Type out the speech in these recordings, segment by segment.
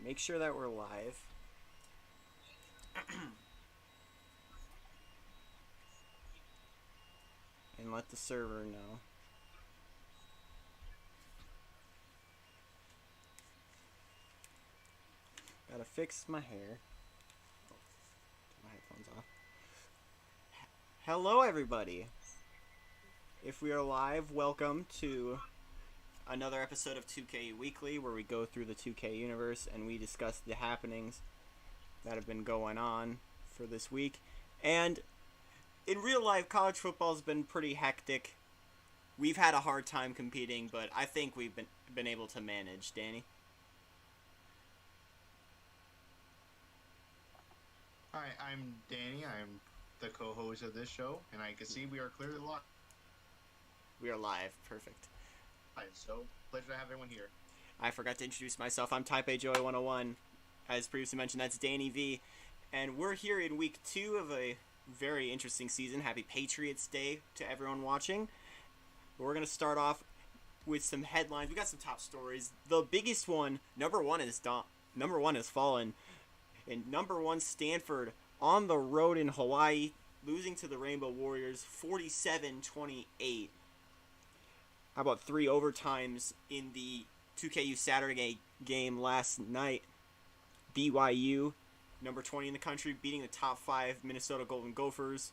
Make sure that we're live. And let the server know. Gotta fix my hair. Take my headphones off. Hello, everybody. If we are live, welcome to another episode of 2K Weekly, where we go through the 2K universe and we discuss the happenings that have been going on for this week. And in real life, college football has been pretty hectic. We've had a hard time competing, but I think we've been able to manage. Danny? Hi, I'm Danny. I'm the co-host of this show, and I can see we are clearly live. We are live. Perfect. So, pleasure to have everyone here. I forgot to introduce myself. I'm TaipeiJoey101. As previously mentioned, that's Danny V. And we're here in week 2 of a very interesting season. Happy Patriots Day to everyone watching. We're going to start off with some headlines. We got some top stories. The biggest one, number one has fallen. And number 1, Stanford on the road in Hawaii, losing to the Rainbow Warriors 47-28. How about 3 overtimes in the 2KU Saturday game last night? BYU, number 20 in the country, beating the top 5 Minnesota Golden Gophers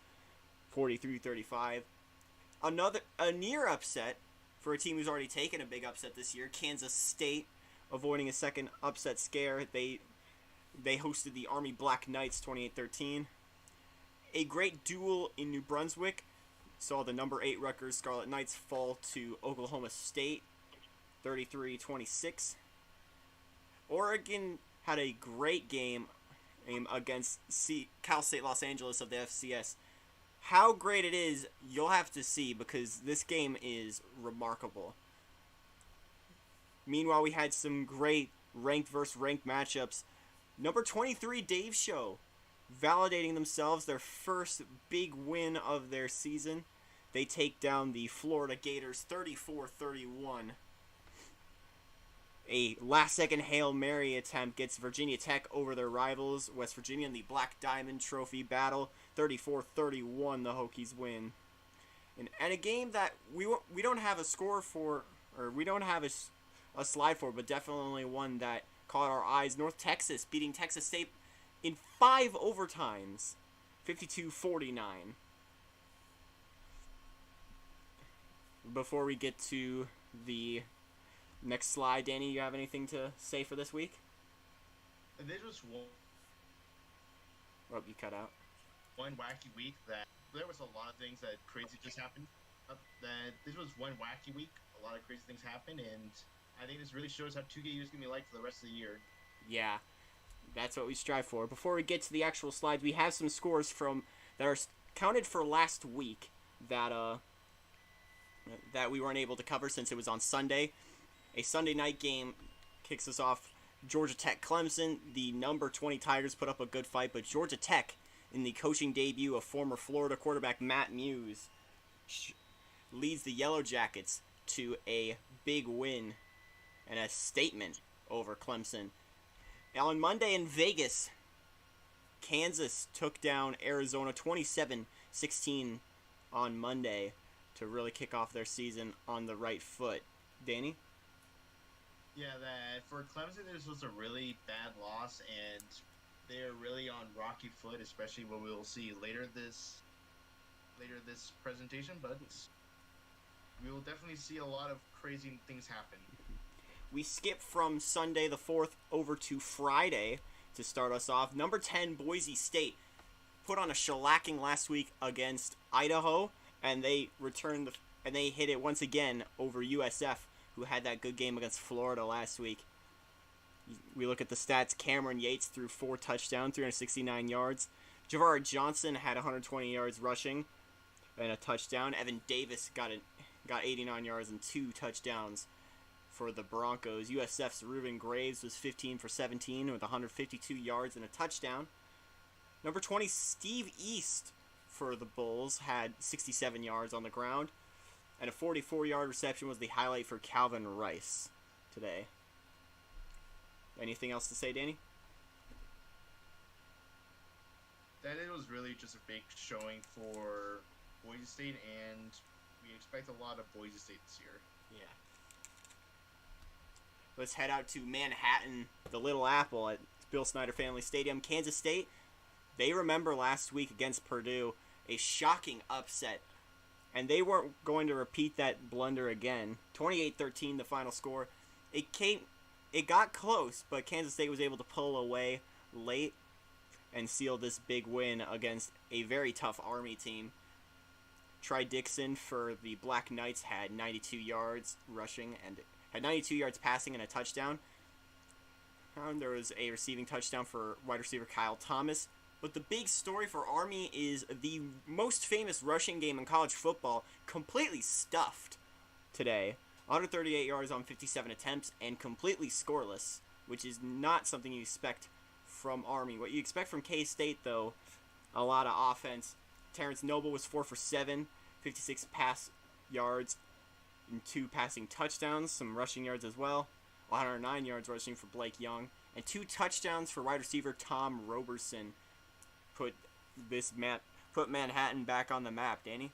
43-35. A near upset for a team who's already taken a big upset this year. Kansas State avoiding a second upset scare. They hosted the Army Black Knights 28-13. A great duel in New Brunswick saw the number 8 Rutgers Scarlet Knights fall to Oklahoma State 33-26. Oregon had a great game against Cal State Los Angeles of the FCS. How great it is, you'll have to see, because this game is remarkable. Meanwhile, we had some great ranked versus ranked matchups. Number 23, Dave Show, validating themselves, their first big win of their season. They take down the Florida Gators 34-31. A last-second Hail Mary attempt gets Virginia Tech over their rivals, West Virginia, in the Black Diamond Trophy battle. 34-31, the Hokies win. And a game that we don't have a score for, or we don't have a slide for, but definitely one that caught our eyes. North Texas beating Texas State in 5 overtimes, 52-49. Before we get to the next slide, Danny, you have anything to say for this week? This was Oh, you cut out. one wacky week that there was a lot of things that crazy just happened. This was one wacky week. A lot of crazy things happened, and I think this really shows how 2KU is going to be like for the rest of the year. Yeah, that's what we strive for. Before we get to the actual slides, we have some scores that are counted for last week that we weren't able to cover since it was on Sunday. A Sunday night game kicks us off. Georgia Tech Clemson. The number 20 Tigers put up a good fight, but Georgia Tech, in the coaching debut of former Florida quarterback Matt Muse, leads the Yellow Jackets to a big win and a statement over Clemson. On Monday in Vegas, Kansas took down Arizona 27-16 on Monday to really kick off their season on the right foot. Danny? Yeah, that for Clemson, this was a really bad loss, and they're really on rocky foot, especially what we'll see later this presentation. But we will definitely see a lot of crazy things happen. We skip from Sunday the 4th over to Friday to start us off. Number 10 Boise State put on a shellacking last week against Idaho, and they hit it once again over USF, who had that good game against Florida last week. We look at the stats. Cameron Yates threw 4 touchdowns, 369 yards. Javard Johnson had 120 yards rushing and a touchdown. Evan Davis got 89 yards and 2 touchdowns for the Broncos. USF's Reuben Graves was 15 for 17 with 152 yards and a touchdown. Number 20, Steve East for the Bulls had 67 yards on the ground. And a 44-yard reception was the highlight for Calvin Rice today. Anything else to say, Danny? That it was really just a big showing for Boise State, and we expect a lot of Boise State this year. Yeah. Let's head out to Manhattan, the Little Apple at Bill Snyder Family Stadium. Kansas State, they remember last week against Purdue, a shocking upset. And they weren't going to repeat that blunder again. 28-13, the final score. It got close, but Kansas State was able to pull away late and seal this big win against a very tough Army team. Tri Dixon for the Black Knights had 92 yards rushing and had 92 yards passing and a touchdown. There was a receiving touchdown for wide receiver Kyle Thomas. But the big story for Army is the most famous rushing game in college football completely stuffed today. 138 yards on 57 attempts and completely scoreless, which is not something you expect from Army. What you expect from K-State, though, a lot of offense. Terrence Noble was 4 for 7, 56 pass yards, and 2 passing touchdowns, some rushing yards as well. 109 yards rushing for Blake Young, and 2 touchdowns for wide receiver Tom Roberson. Put Manhattan back on the map, Danny.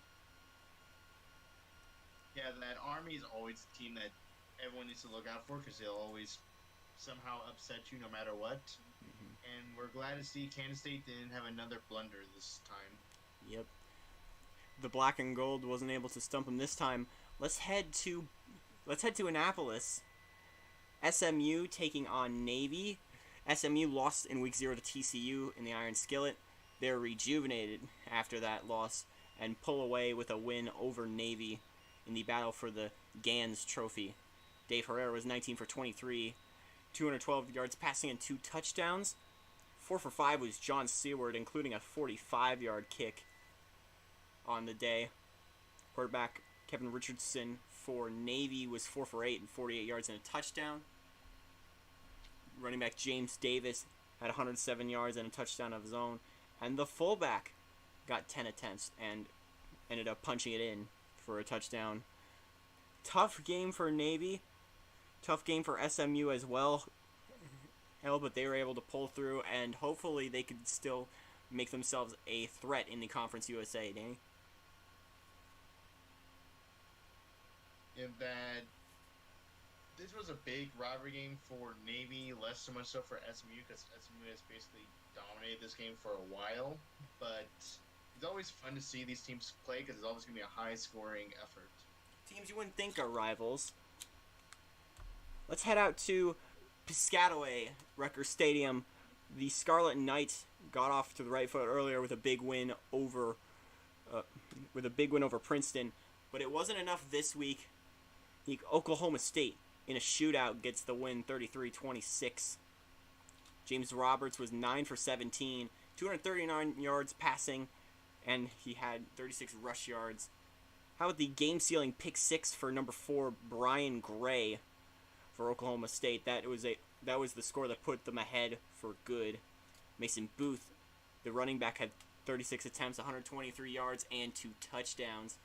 Yeah, that Army is always a team that everyone needs to look out for because they'll always somehow upset you no matter what. Mm-hmm. And we're glad to see Kansas State didn't have another blunder this time. Yep. The black and gold wasn't able to stump them this time. Let's head to Annapolis. SMU taking on Navy. SMU lost in week 0 to TCU in the Iron Skillet. They're rejuvenated after that loss and pull away with a win over Navy in the battle for the Gans Trophy. Dave Herrera was 19 for 23, 212 yards passing and 2 touchdowns. 4 for 5 was John Seward, including a 45-yard kick on the day. Quarterback Kevin Richardson for Navy was 4 for 8 and 48 yards and a touchdown. Running back James Davis had 107 yards and a touchdown of his own. And the fullback got 10 attempts and ended up punching it in for a touchdown. Tough game for Navy. Tough game for SMU as well. But they were able to pull through, and hopefully they could still make themselves a threat in the Conference USA, Danny. In that this was a big rivalry game for Navy, less so much so for SMU, because SMU has basically dominated this game for a while. But it's always fun to see these teams play because it's always going to be a high-scoring effort. Teams you wouldn't think are rivals. Let's head out to Piscataway, Rutgers Stadium. The Scarlet Knights got off to the right foot earlier with a big win over Princeton, but it wasn't enough this week. Oklahoma State in a shootout gets the win 33-26. James Roberts was 9 for 17, 239 yards passing, and he had 36 rush yards. How about the game-sealing pick 6 for number 4 Brian Gray for Oklahoma State? That was the score that put them ahead for good. Mason Booth, the running back, had 36 attempts, 123 yards, and 2 touchdowns.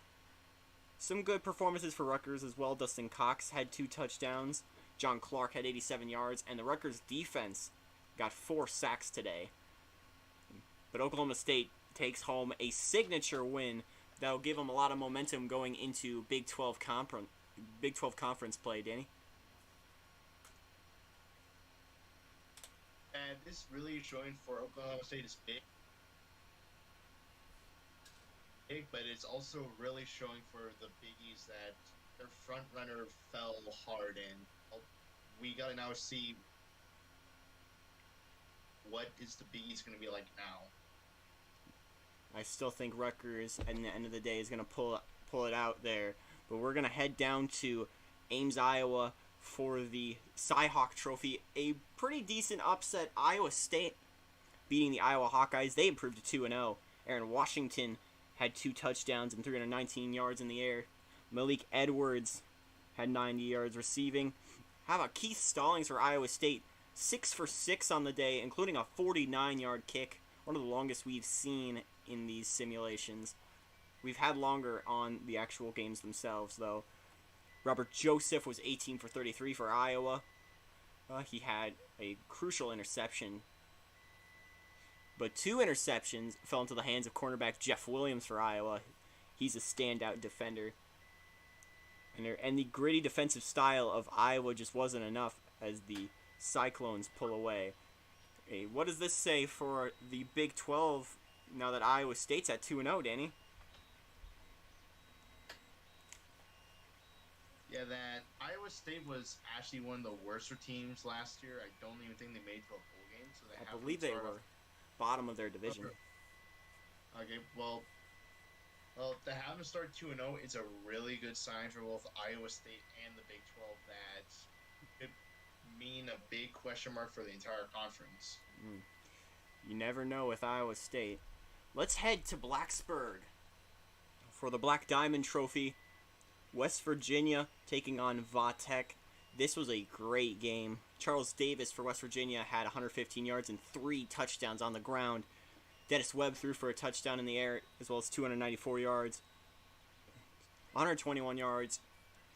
Some good performances for Rutgers as well. Dustin Cox had 2 touchdowns. John Clark had 87 yards, and the Rutgers defense got 4 sacks today. But Oklahoma State takes home a signature win that'll give them a lot of momentum going into Big 12 conference play, Danny. And this really showing for Oklahoma State is big, but it's also really showing for the Biggies that their front runner fell hard, and we gotta now see what is the Biggies going to be like now. I still think Rutgers, at the end of the day, is going to pull it out there. But we're going to head down to Ames, Iowa for the Cy-Hawk Trophy. A pretty decent upset. Iowa State beating the Iowa Hawkeyes. They improved to 2-0. Aaron Washington had 2 touchdowns and 319 yards in the air. Malik Edwards had 90 yards receiving. How about Keith Stallings for Iowa State? 6 for 6 on the day, including a 49-yard kick. One of the longest we've seen in these simulations. We've had longer on the actual games themselves, though. Robert Joseph was 18 for 33 for Iowa. He had a crucial interception, but 2 interceptions fell into the hands of cornerback Jeff Williams for Iowa. He's a standout defender. And the gritty defensive style of Iowa just wasn't enough as the Cyclones pull away. Hey, what does this say for the Big 12 now that Iowa State's at 2-0, Danny? Yeah, that Iowa State was actually one of the worser teams last year. I don't even think they made it to a bowl game. So I believe they were bottom of their division. Okay, well, to have them start 2-0 is a really good sign for both Iowa State and the Big 12 that could mean a big question mark for the entire conference. You never know with Iowa State. Let's head to Blacksburg for the Black Diamond Trophy. West Virginia taking on Vatek. This was a great game. Charles Davis for West Virginia had 115 yards and 3 touchdowns on the ground. Dennis Webb threw for a touchdown in the air, as well as 294 yards. 121 yards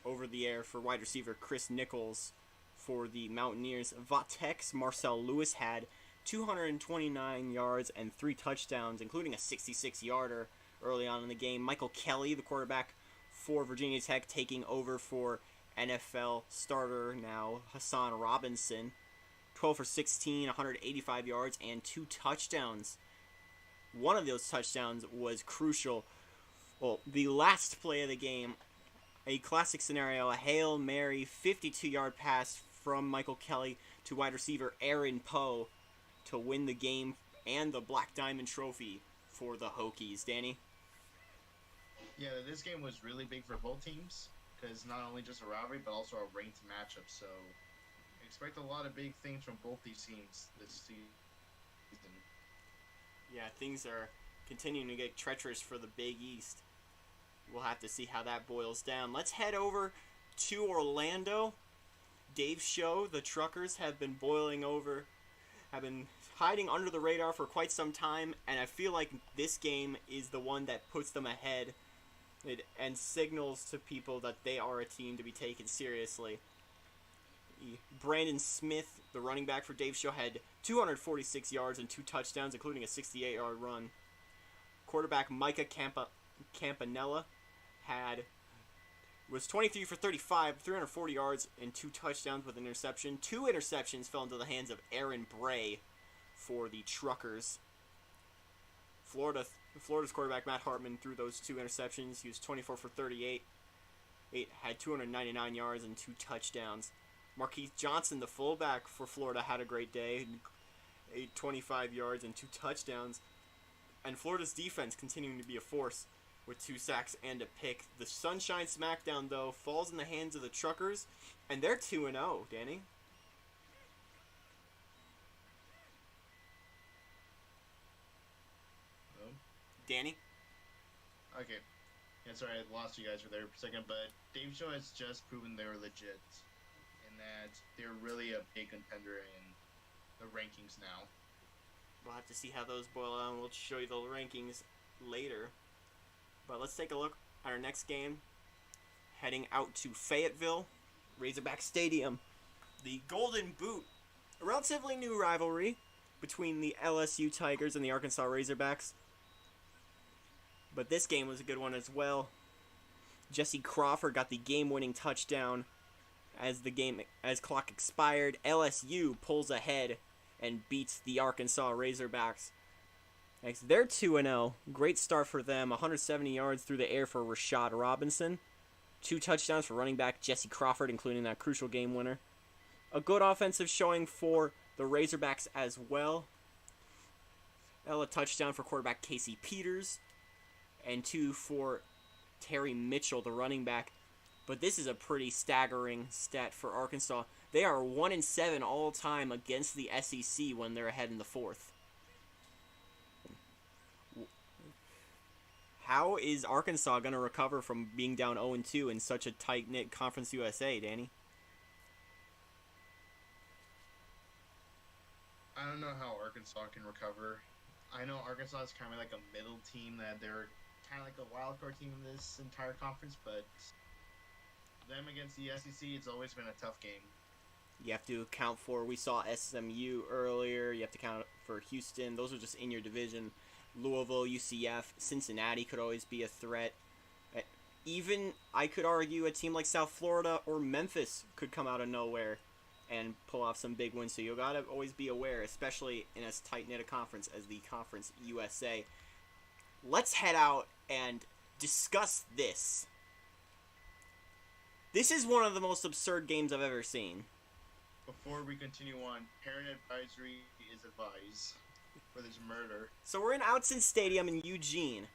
over the air for wide receiver Chris Nichols for the Mountaineers. Vatek's Marcel Lewis had 229 yards and 3 touchdowns, including a 66-yarder early on in the game. Michael Kelly, the quarterback for Virginia Tech, taking over for NFL starter now Hassan Robinson. 12 for 16, 185 yards, and 2 touchdowns. One of those touchdowns was crucial. Well, the last play of the game, a classic scenario, a Hail Mary 52-yard pass from Michael Kelly to wide receiver Aaron Poe to win the game and the Black Diamond Trophy for the Hokies. Danny? Yeah, this game was really big for both teams because not only just a rivalry, but also a ranked matchup. So expect a lot of big things from both these teams this season. Yeah, things are continuing to get treacherous for the Big East. We'll have to see how that boils down. Let's head over to Orlando. Dave's show, the Truckers, have been boiling over, have been hiding under the radar for quite some time, and I feel like this game is the one that puts them ahead and signals to people that they are a team to be taken seriously. Brandon Smith, the running back for Dave's show, had 246 yards and 2 touchdowns, including a 68-yard run. Quarterback Micah Campanella was 23 for 35, 340 yards and 2 touchdowns with an interception. 2 interceptions fell into the hands of Aaron Bray for the Truckers. Florida's quarterback Matt Hartman threw those 2 interceptions. He was 24 for 38, had 299 yards and 2 touchdowns. Marquise Johnson, the fullback for Florida, had a great day. 25 yards and 2 touchdowns. And Florida's defense continuing to be a force with 2 sacks and a pick. The Sunshine Smackdown, though, falls in the hands of the Truckers, and they're 2-0, Danny. Hello? Danny? Okay. Yeah, sorry, I lost you guys for there for a second, but Dave Show has just proven they were legit. That they're really a big contender in the rankings now. We'll have to see how those boil out, and we'll show you the rankings later. But let's take a look at our next game. Heading out to Fayetteville, Razorback Stadium. The Golden Boot, a relatively new rivalry between the LSU Tigers and the Arkansas Razorbacks. But this game was a good one as well. Jesse Crawford got the game-winning touchdown as clock expired. LSU pulls ahead and beats the Arkansas Razorbacks. Next, they're 2-0. Great start for them. 170 yards through the air for Rashad Robinson. 2 touchdowns for running back Jesse Crawford, including that crucial game winner. A good offensive showing for the Razorbacks as well. A touchdown for quarterback Casey Peters. And 2 for Terry Mitchell, the running back. But this is a pretty staggering stat for Arkansas. They are 1-7 all time against the SEC when they're ahead in the 4th. How is Arkansas going to recover from being down 0-2 in such a tight-knit Conference USA, Danny? I don't know how Arkansas can recover. I know Arkansas is kind of like a middle team, that they're kind of like a wild card team in this entire conference, but them against the SEC, it's always been a tough game. You have to account for, we saw SMU earlier, you have to count for Houston. Those are just in your division. Louisville, UCF, Cincinnati could always be a threat. Even, I could argue, a team like South Florida or Memphis could come out of nowhere and pull off some big wins. So you gotta always be aware, especially in as tight-knit a conference as the Conference USA. Let's head out and discuss this. This is one of the most absurd games I've ever seen. Before we continue on, parent advisory is advised for this murder. So we're in Outson Stadium in Eugene.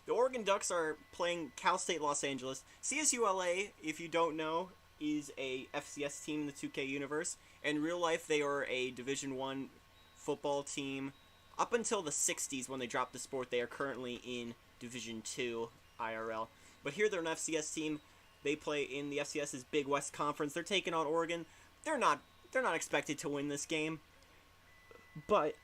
The Oregon Ducks are playing Cal State Los Angeles. CSULA, if you don't know, is a FCS team in the 2K universe. In real life, they are a Division I football team. Up until the 60s when they dropped the sport, they are currently in Division II IRL. But here they're an FCS team. They play in the FCS's Big West Conference. They're taking on Oregon. They're not expected to win this game. But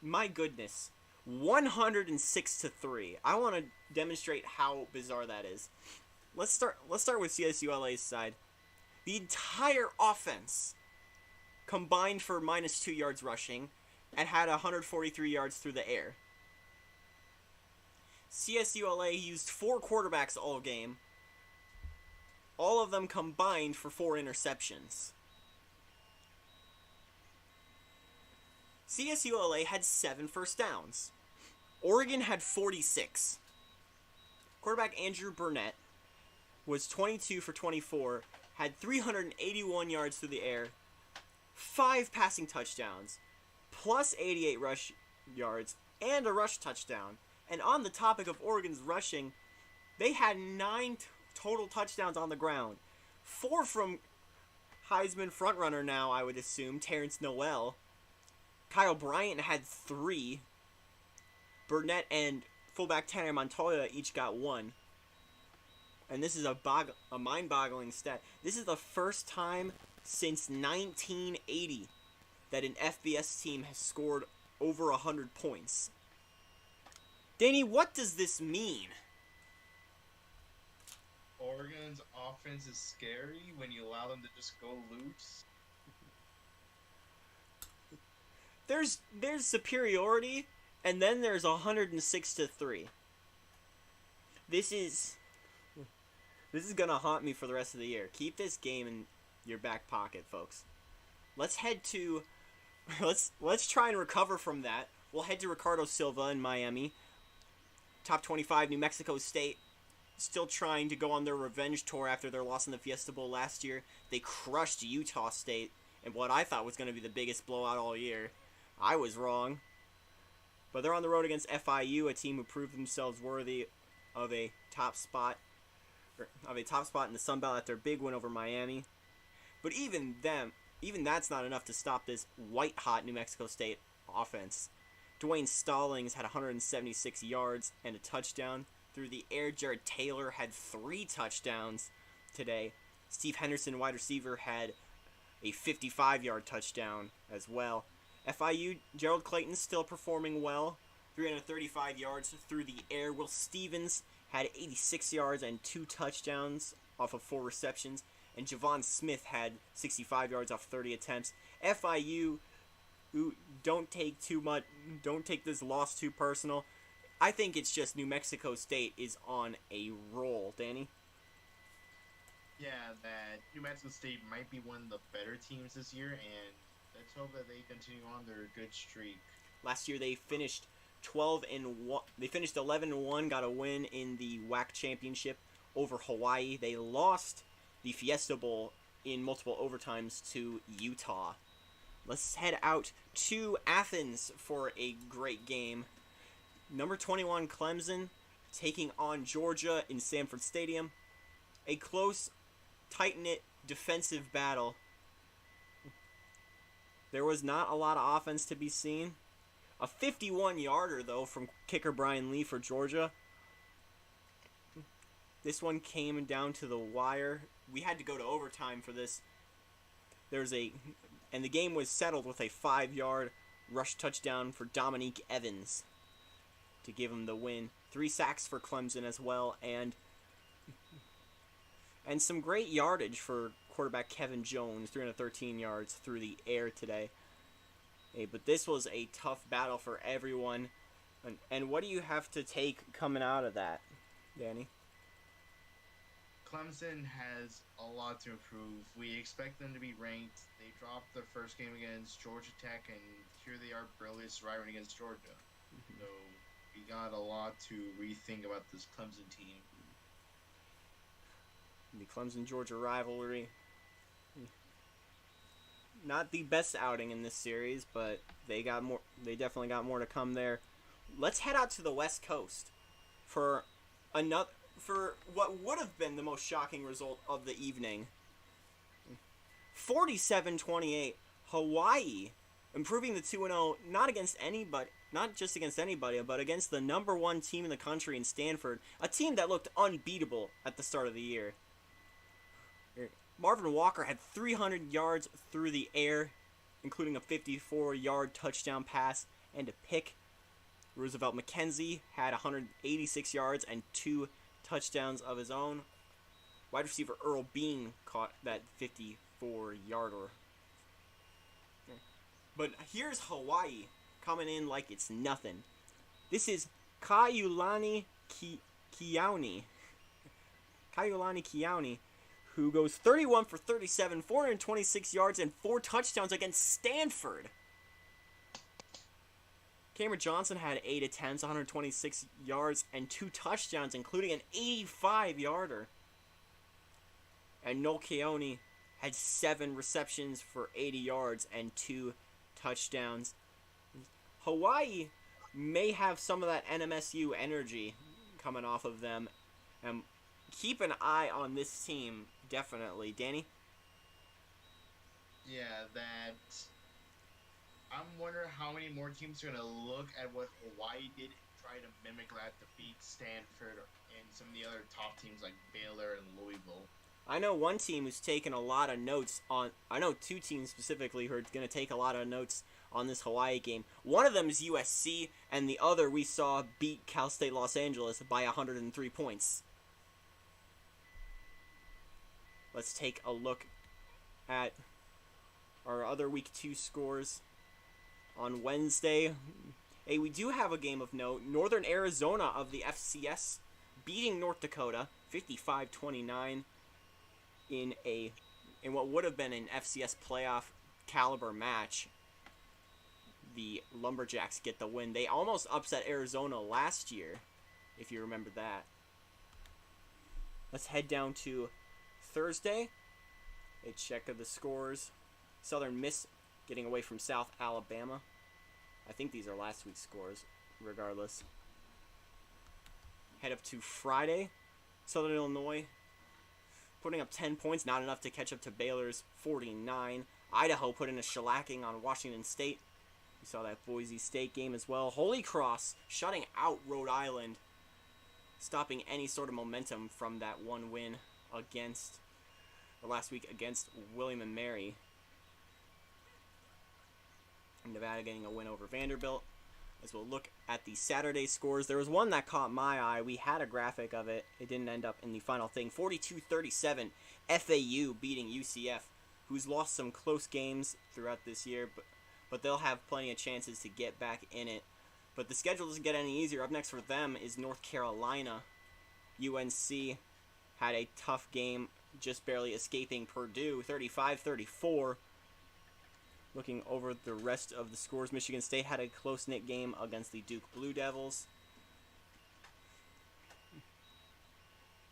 my goodness, 106-3. I want to demonstrate how bizarre that is. Let's start with CSULA's side. The entire offense combined for -2 yards rushing and had 143 yards through the air. CSULA used 4 quarterbacks all game. All of them combined for 4 interceptions. CSULA had 7 first downs. Oregon had 46. Quarterback Andrew Burnett was 22 for 24, had 381 yards through the air, 5 passing touchdowns, plus 88 rush yards, and a rush touchdown. And on the topic of Oregon's rushing, they had 9 total touchdowns on the ground. 4 from Heisman frontrunner now, I would assume, Terrence Noel. Kyle Bryant had 3. Burnett and fullback Tanner Montoya each got 1. And this is a mind-boggling stat. This is the first time since 1980 that an FBS team has scored over 100 points. Danny, what does this mean? Oregon's offense is scary when you allow them to just go loose. There's superiority, and then there's 106-3. This is gonna haunt me for the rest of the year. Keep this game in your back pocket, folks. Let's try and recover from that. We'll head to Ricardo Silva in Miami. Top 25, New Mexico State, still trying to go on their revenge tour after their loss in the Fiesta Bowl last year. They crushed Utah State in what I thought was going to be the biggest blowout all year. I was wrong. But they're on the road against FIU, a team who proved themselves worthy of a top spot in the Sun Belt at their big win over Miami. But even that's not enough to stop this white-hot New Mexico State offense. Dwayne Stallings had 176 yards and a touchdown. Through the air, Jared Taylor had 3 touchdowns today. Steve Henderson, wide receiver, had a 55-yard touchdown as well. FIU, Gerald Clayton still performing well. 335 yards through the air. Will Stevens had 86 yards and 2 touchdowns off of 4 receptions. And Javon Smith had 65 yards off 30 attempts. FIU, don't take this loss too personal. I think it's just New Mexico State is on a roll. Danny? Yeah, that New Mexico State might be one of the better teams this year, and let's hope that they continue on their good streak. Last year they finished 12-1. They finished 11-1, got a win in the WAC championship over Hawaii. They lost the Fiesta Bowl in multiple overtimes to Utah. Let's head out to Athens for a great game. Number 21 Clemson taking on Georgia in Sanford Stadium. A close, tight-knit defensive battle. There was not a lot of offense to be seen. A 51-yarder, though, from kicker Brian Lee for Georgia. This one came down to the wire. We had to go to overtime for this. And the game was settled with a 5-yard rush touchdown for Dominique Evans to give him the win. 3 sacks for Clemson as well, and some great yardage for quarterback Kevin Jones, 313 yards through the air today. Hey, but this was a tough battle for everyone. And what do you have to take coming out of that, Danny? Clemson has a lot to improve. We expect them to be ranked. They dropped their first game against Georgia Tech, and here they are barely surviving against Georgia. So we got a lot to rethink about this Clemson team. The Clemson-Georgia rivalry. Not the best outing in this series, but they definitely got more to come there. Let's head out to the West Coast for what would have been the most shocking result of the evening. 47-28, Hawaii improving the 2-0 not just against anybody, but against the number one team in the country in Stanford, a team that looked unbeatable at the start of the year. Marvin Walker had 300 yards through the air, including a 54-yard touchdown pass and a pick. Roosevelt McKenzie had 186 yards and 2 touchdowns of his own. Wide receiver Earl Bean caught that 54-yarder. But here's Hawaii coming in like it's nothing. This is Kaiulani Kiauni, who goes 31 for 37, 426 yards, and 4 touchdowns against Stanford. Cameron Johnson had 8 attempts, 126 yards, and 2 touchdowns, including an 85-yarder. And Noel Keone had 7 receptions for 80 yards and 2 touchdowns. Hawaii may have some of that NMSU energy coming off of them. Keep an eye on this team, definitely. Danny? Yeah, I'm wondering how many more teams are going to look at what Hawaii did and try to mimic that to beat Stanford and some of the other top teams like Baylor and Louisville. I know one team who's taken a lot of notes on... I know 2 teams specifically who are going to take a lot of notes on this Hawaii game. One of them is USC, and the other we saw beat Cal State Los Angeles by 103 points. Let's take a look at our other Week 2 scores. On Wednesday, we do have a game of note. Northern Arizona of the FCS beating North Dakota 55-29 in what would have been an FCS playoff caliber match. The Lumberjacks get the win. They almost upset Arizona last year, if you remember that. Let's head down to Thursday. A check of the scores. Southern Miss getting away from South Alabama. I think these are last week's scores, regardless. Head up to Friday. Southern Illinois putting up 10 points, not enough to catch up to Baylor's 49. Idaho put in a shellacking on Washington State. We saw that Boise State game as well. Holy Cross shutting out Rhode Island, stopping any sort of momentum from that one win last week against William & Mary. Nevada getting a win over Vanderbilt. As we'll look at the Saturday scores, there was one that caught my eye. We had a graphic of it. It didn't end up in the final thing. 42-37, FAU beating UCF, who's lost some close games throughout this year, but they'll have plenty of chances to get back in it. But the schedule doesn't get any easier. Up next for them is North Carolina. UNC had a tough game, just barely escaping Purdue, 35-34. Looking over the rest of the scores, Michigan State had a close-knit game against the Duke Blue Devils.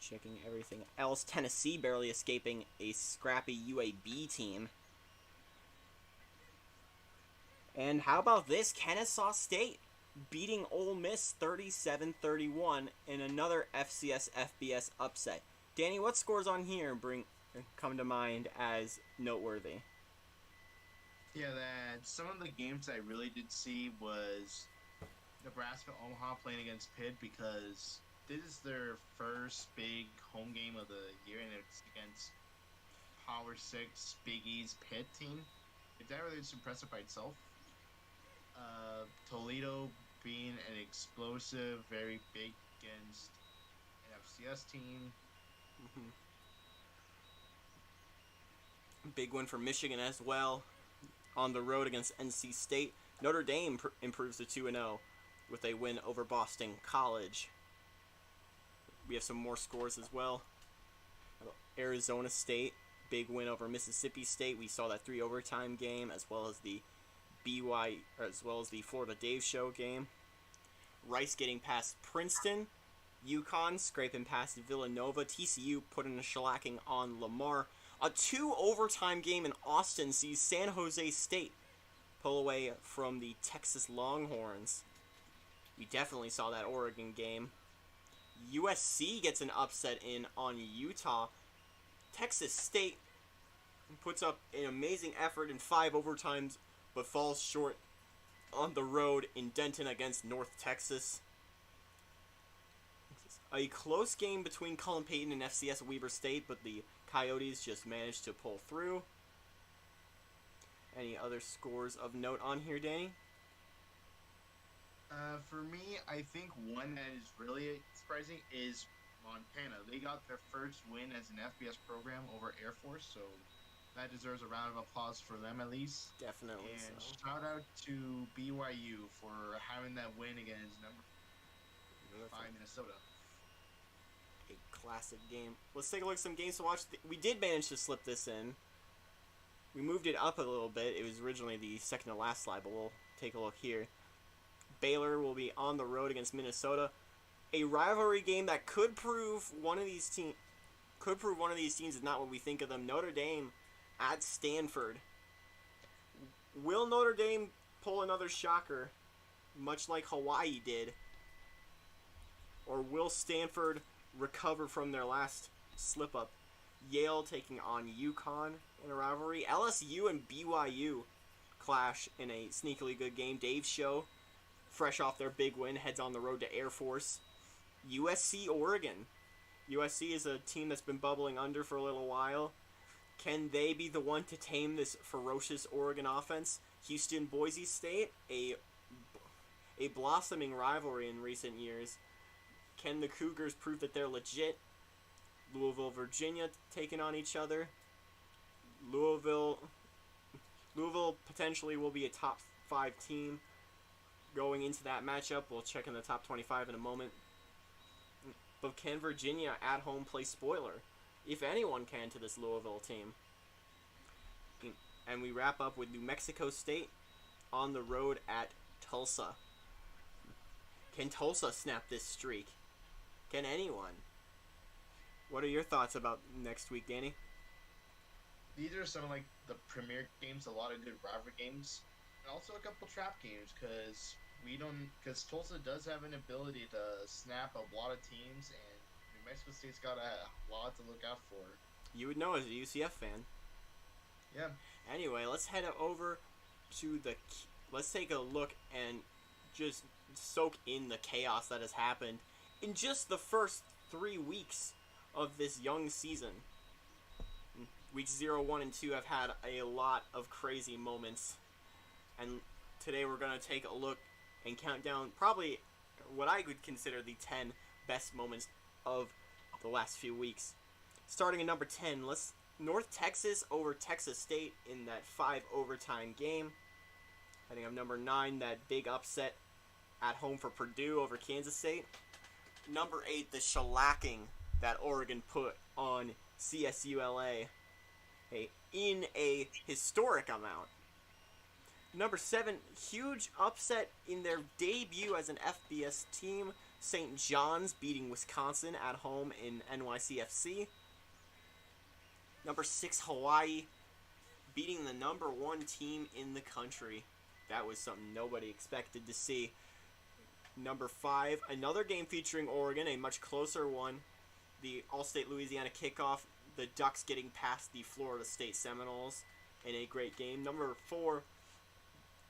Checking everything else, Tennessee barely escaping a scrappy UAB team. And how about this? Kennesaw State beating Ole Miss 37-31 in another FCS FBS upset. Danny, what scores on here come to mind as noteworthy? Yeah, some of the games I really did see was Nebraska-Omaha playing against Pitt, because this is their first big home game of the year, and it's against Power 6 Big East Pitt team. That really is impressive by itself. Toledo being an explosive, very big against an FCS team. Mm-hmm. Big win for Michigan as well on the road against NC State. Notre Dame improves to 2-0 with a win over Boston College. We have some more scores as well. Arizona State, big win over Mississippi State. We saw that 3 overtime game, as well as the Florida Dave Show game. Rice getting past Princeton. UConn scraping past Villanova. TCU putting a shellacking on Lamar. A 2 overtime game in Austin sees San Jose State pull away from the Texas Longhorns. We definitely saw that Oregon game. USC gets an upset in on Utah. Texas State puts up an amazing effort in 5 overtimes, but falls short on the road in Denton against North Texas. A close game between Cullen Payton and FCS Weber State, but the Coyotes just managed to pull through. Any other scores of note on here, Danny? For me, I think one that is really surprising is Montana. They got their first win as an FBS program over Air Force, so that deserves a round of applause for them at least. Definitely. And shout out to BYU for having that win against number 5 Minnesota. A classic game. Let's take a look at some games to watch. We did manage to slip this in. We moved it up a little bit. It was originally the second to last slide, but we'll take a look here. Baylor will be on the road against Minnesota. A rivalry game that could prove one of these teams is not what we think of them. Notre Dame at Stanford. Will Notre Dame pull another shocker, much like Hawaii did? Or will Stanford recover from their last slip-up? Yale taking on UConn in a rivalry. LSU and BYU clash in a sneakily good game. Dave's show, fresh off their big win, heads on the road to Air Force. USC Oregon. USC is a team that's been bubbling under for a little while. Can they be the one to tame this ferocious Oregon offense? Houston Boise State, a blossoming rivalry in recent years. Can the Cougars prove that they're legit? Louisville, Virginia taking on each other. Louisville potentially will be a top 5 team going into that matchup. We'll check in the top 25 in a moment. But can Virginia at home play spoiler? If anyone can, to this Louisville team. And we wrap up with New Mexico State on the road at Tulsa. Can Tulsa snap this streak? Can anyone? What are your thoughts about next week, Danny? These are some of like the premier games, a lot of good rivalry games, and also a couple trap games because Tulsa does have an ability to snap a lot of teams, and New Mexico State's got a lot to look out for. You would know as a UCF fan. Yeah. Anyway, let's head over to let's take a look and just soak in the chaos that has happened in just the first 3 weeks of this young season. Weeks 0, 1, and 2 have had a lot of crazy moments, and today we're going to take a look and count down probably what I would consider the 10 best moments of the last few weeks. Starting at number 10, North Texas over Texas State in that 5 overtime game. Heading up number 9, that big upset at home for Purdue over Kansas State. Number 8, the shellacking that Oregon put on CSULA in a historic amount. Number 7, huge upset in their debut as an FBS team. St. John's beating Wisconsin at home in NYCFC. Number 6, Hawaii beating the number 1 team in the country. That was something nobody expected to see. Number 5, another game featuring Oregon, a much closer one. The All-State Louisiana kickoff, the Ducks getting past the Florida State Seminoles in a great game. Number 4,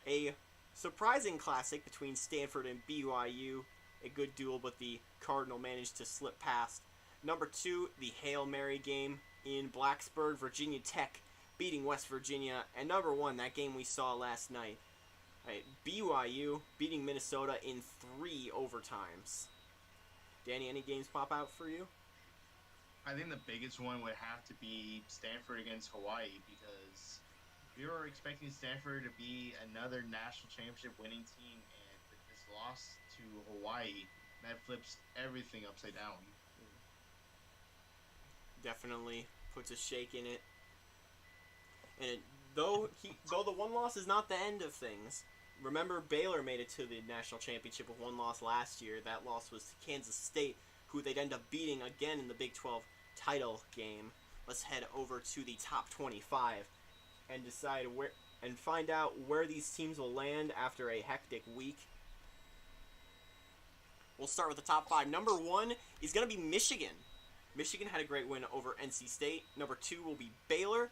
a surprising classic between Stanford and BYU. A good duel, but the Cardinal managed to slip past. Number 2, the Hail Mary game in Blacksburg, Virginia Tech beating West Virginia. And number 1, that game we saw last night. BYU beating Minnesota in 3 overtimes. Danny, any games pop out for you? I think the biggest one would have to be Stanford against Hawaii, because we were expecting Stanford to be another national championship winning team, and with this loss to Hawaii, that flips everything upside down. Definitely puts a shake in it. And though the one loss is not the end of things. Remember, Baylor made it to the national championship with one loss last year. That loss was to Kansas State, who they'd end up beating again in the Big 12 title game. Let's head over to the top 25 and decide and find out where these teams will land after a hectic week. We'll start with the top 5. Number 1 is going to be Michigan. Michigan had a great win over NC State. Number 2 will be Baylor.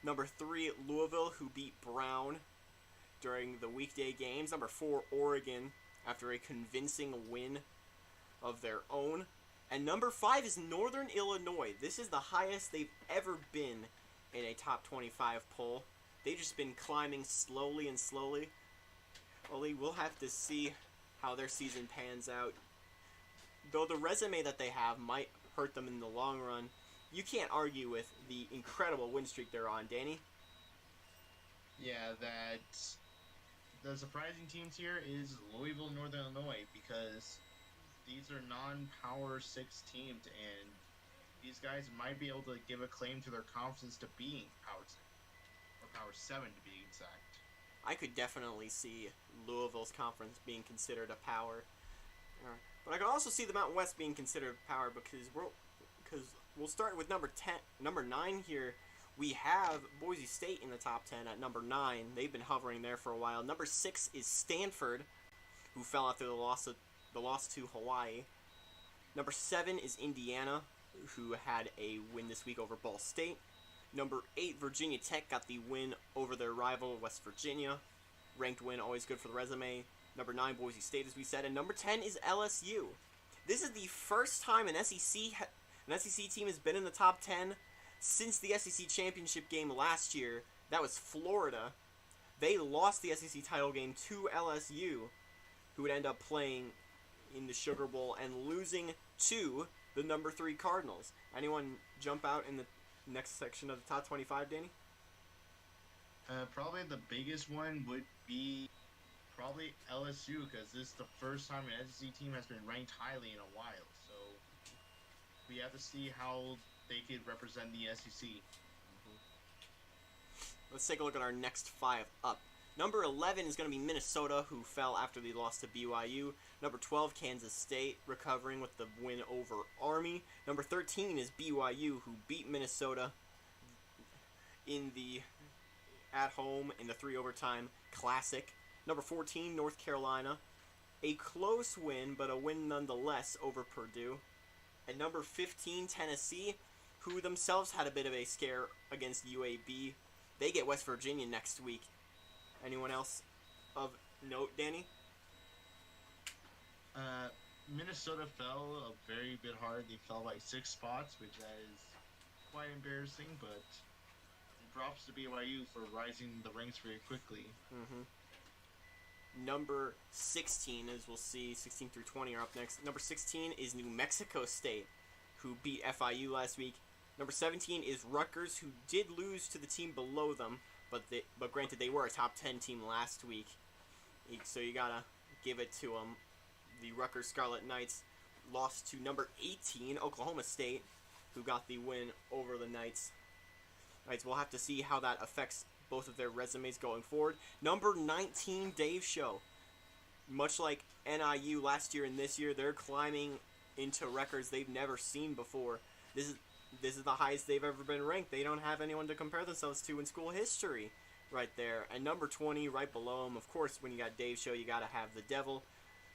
Number 3, Louisville, who beat Brown during the weekday games. Number 4, Oregon, after a convincing win of their own. And number 5 is Northern Illinois. This is the highest they've ever been in a top 25 poll. They've just been climbing slowly and slowly. Only we'll have to see how their season pans out. Though the resume that they have might hurt them in the long run, you can't argue with the incredible win streak they're on, Danny. Yeah, the surprising teams here is Louisville, Northern Illinois, because these are non-Power 6 teams, and these guys might be able to give a claim to their confidence to being Power 6, or Power 7 to be exact. I could definitely see Louisville's conference being considered a power. But I could also see the Mountain West being considered a power, because we'll start with number 9 here. We have Boise State in the top 10 at number 9. They've been hovering there for a while. Number 6 is Stanford, who fell after the loss to Hawaii. Number 7 is Indiana, who had a win this week over Ball State. Number 8, Virginia Tech got the win over their rival, West Virginia. Ranked win, always good for the resume. Number 9, Boise State, as we said. And number 10 is LSU. This is the first time an SEC team has been in the top 10 since the SEC championship game last year. That was Florida. They lost the SEC title game to LSU, who would end up playing in the Sugar Bowl and losing to the number 3 Cardinals. Anyone jump out in the next section of the top 25, Danny? Probably the biggest one would be LSU, because this is the first time an SEC team has been ranked highly in a while. So we have to see how they could represent the SEC. Let's take a look at our next 5 up. Number 11 is going to be Minnesota, who fell after the loss to BYU. Number 12, Kansas State, recovering with the win over Army. Number 13 is BYU, who beat Minnesota at home in the 3 overtime classic. Number 14, North Carolina, a close win, but a win nonetheless over Purdue. And number 15, Tennessee, who themselves had a bit of a scare against UAB. They get West Virginia next week. Anyone else of note, Danny? Minnesota fell a very bit hard. They fell by 6 spots, which is quite embarrassing, but props to BYU for rising the ranks very quickly. Number 16, as we'll see, 16 through 20 are up next. Number 16 is New Mexico State, who beat FIU last week. Number 17 is Rutgers, who did lose to the team below them, but granted, they were a top 10 team last week, so you gotta give it to them. The Rutgers Scarlet Knights lost to number 18, Oklahoma State, who got the win over the Knights. We'll have to see how that affects both of their resumes going forward. Number 19, Dave Show. Much like NIU last year and this year, they're climbing into records they've never seen before. This is the highest they've ever been ranked. They don't have anyone to compare themselves to in school history right there. And number 20, right below them, of course, when you got Dave Show, you got to have the Devil.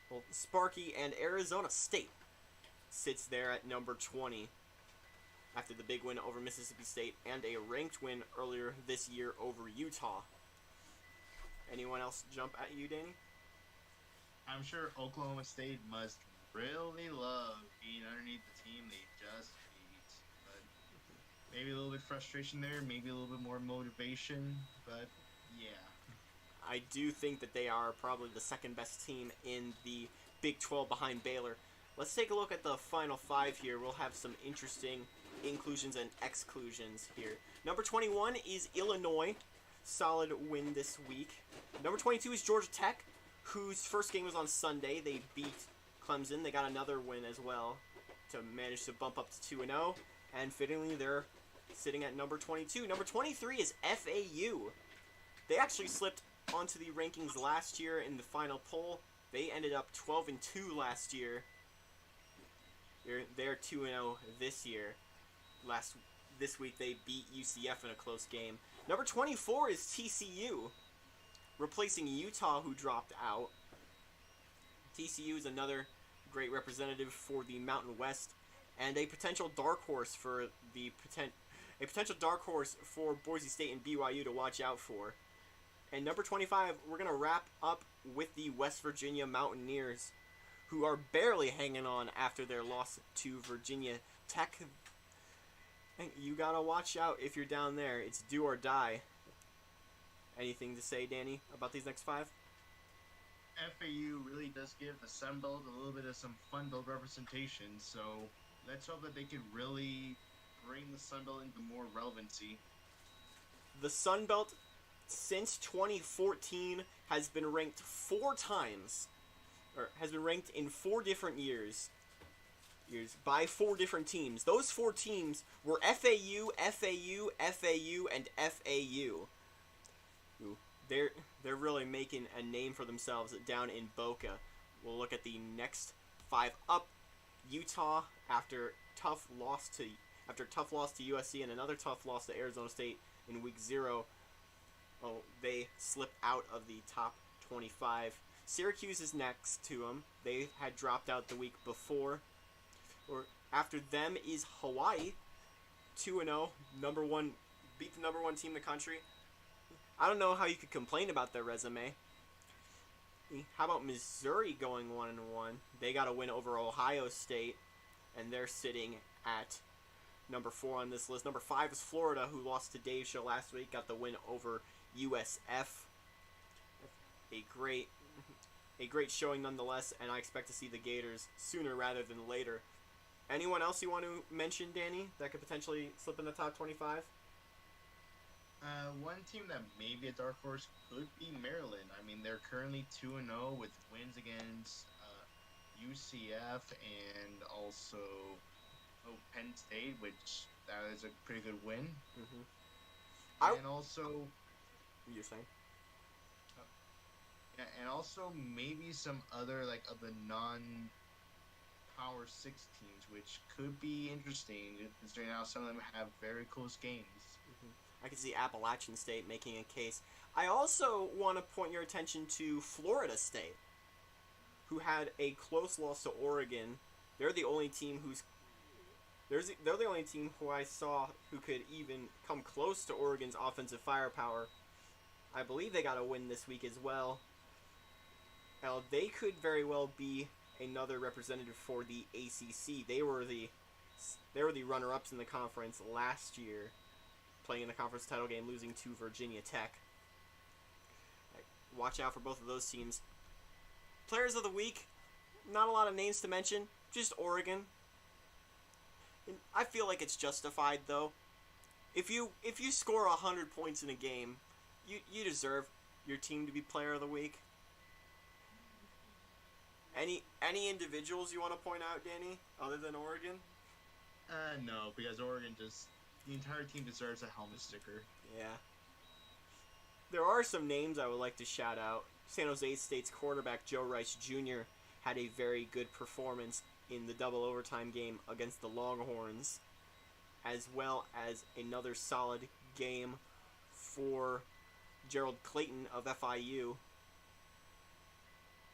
Well, Sparky and Arizona State sits there at number 20 after the big win over Mississippi State and a ranked win earlier this year over Utah. Anyone else jump at you, Danny? I'm sure Oklahoma State must really love being underneath the team they just beat. But maybe a little bit frustration there, maybe a little bit more motivation, but yeah. I do think that they are probably the second best team in the Big 12 behind Baylor. Let's take a look at the final 5 here. We'll have some interesting inclusions and exclusions here. Number 21 is Illinois. Solid win this week. Number 22 is Georgia Tech, whose first game was on Sunday. They beat Clemson. They got another win as well to manage to bump up to 2-0. And fittingly, they're sitting at number 22. Number 23 is FAU. They actually slipped onto the rankings last year in the final poll. They ended up 12-2 last year. They're 2-0 this year. This week they beat UCF in a close game. Number 24 is TCU, replacing Utah, who dropped out. TCU is another great representative for the Mountain West, and a potential dark horse for Boise State and BYU to watch out for. And number 25, we're gonna wrap up with the West Virginia Mountaineers, who are barely hanging on after their loss to Virginia Tech. You gotta watch out if you're down there. It's do or die. Anything to say, Danny, about these next 5? FAU really does give the Sun Belt a little bit of some Fun Belt representation, so let's hope that they can really bring the Sun Belt into more relevancy. The Sun Belt, since 2014, has been ranked 4 times, or has been ranked in 4 different years by 4 different teams. Those 4 teams were FAU, FAU, FAU, and FAU. They're really making a name for themselves down in Boca. We'll look at the next 5 up. Utah, after tough loss to USC and another tough loss to Arizona State in week 0. They slipped out of the top 25. Syracuse is next to them. They had dropped out the week before. Or after them is Hawaii, 2-0, beat the number 1 team in the country. I don't know how you could complain about their resume. How about Missouri going 1-1? They got a win over Ohio State, and they're sitting at number 4 on this list. Number 5 is Florida, who lost to Dave's show last week, got the win over USF. A great showing nonetheless, and I expect to see the Gators sooner rather than later. Anyone else you want to mention, Danny, that could potentially slip in the top 25? One team that may be a dark horse could be Maryland. I mean, they're currently 2-0 with wins against UCF and also Penn State, which that is a pretty good win. Mm-hmm. And also, you're saying? Yeah, and also maybe some other of the non-Power 6 teams, which could be interesting considering how some of them have very close games. I can see Appalachian State making a case. I also want to point your attention to Florida State, who had a close loss to Oregon. They're the only team they're the only team who I saw who could even come close to Oregon's offensive firepower. I believe they got a win this week as well. Now, they could very well be another representative for the ACC. They were the runner-ups in the conference last year, playing in the conference title game, losing to Virginia Tech. Watch out for both of those teams. Players of the week, not a lot of names to mention, just Oregon. And I feel like it's justified, though. If you score 100 points in a game, you deserve your team to be player of the week. Any individuals you want to point out, Danny, other than Oregon? No, because Oregon the entire team deserves a helmet sticker. Yeah. There are some names I would like to shout out. San Jose State's quarterback Joe Rice Jr. had a very good performance in the double overtime game against the Longhorns, as well as another solid game for Gerald Clayton of FIU.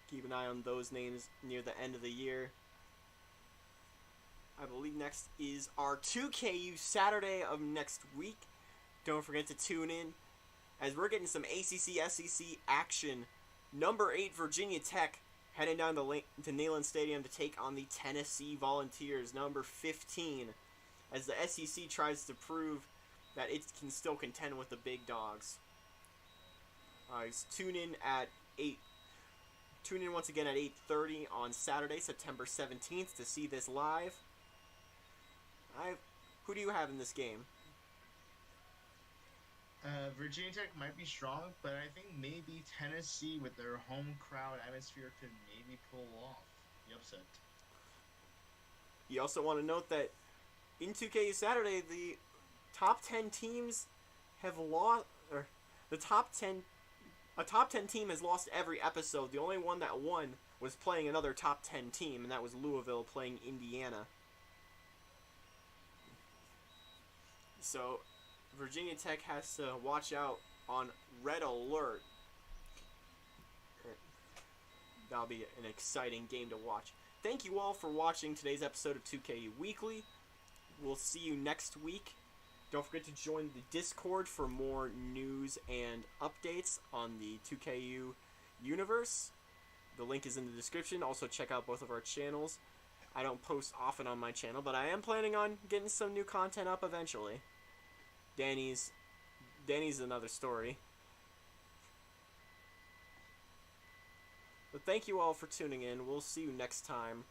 Keep an eye on those names near the end of the year. I believe next is our 2KU Saturday of next week. Don't forget to tune in as we're getting some ACC SEC action. Number 8 Virginia Tech heading down to Neyland Stadium to take on the Tennessee Volunteers. Number 15, as the SEC tries to prove that it can still contend with the big dogs. Tune in at 8. Tune in once again at 8:30 on Saturday, September 17th, to see this live. Who do you have in this game? Virginia Tech might be strong, but I think maybe Tennessee, with their home crowd atmosphere, could maybe pull off the upset. You also want to note that in 2K Saturday, the top 10 teams have lost, or the top 10, a top 10 team has lost every episode. The only one that won was playing another top 10 team, and that was Louisville playing Indiana. So, Virginia Tech has to watch out on red alert. That'll be an exciting game to watch. Thank you all for watching today's episode of 2KU Weekly. We'll see you next week. Don't forget to join the Discord for more news and updates on the 2KU universe. The link is in the description. Also, check out both of our channels. I don't post often on my channel, but I am planning on getting some new content up eventually. Danny's another story. But thank you all for tuning in. We'll see you next time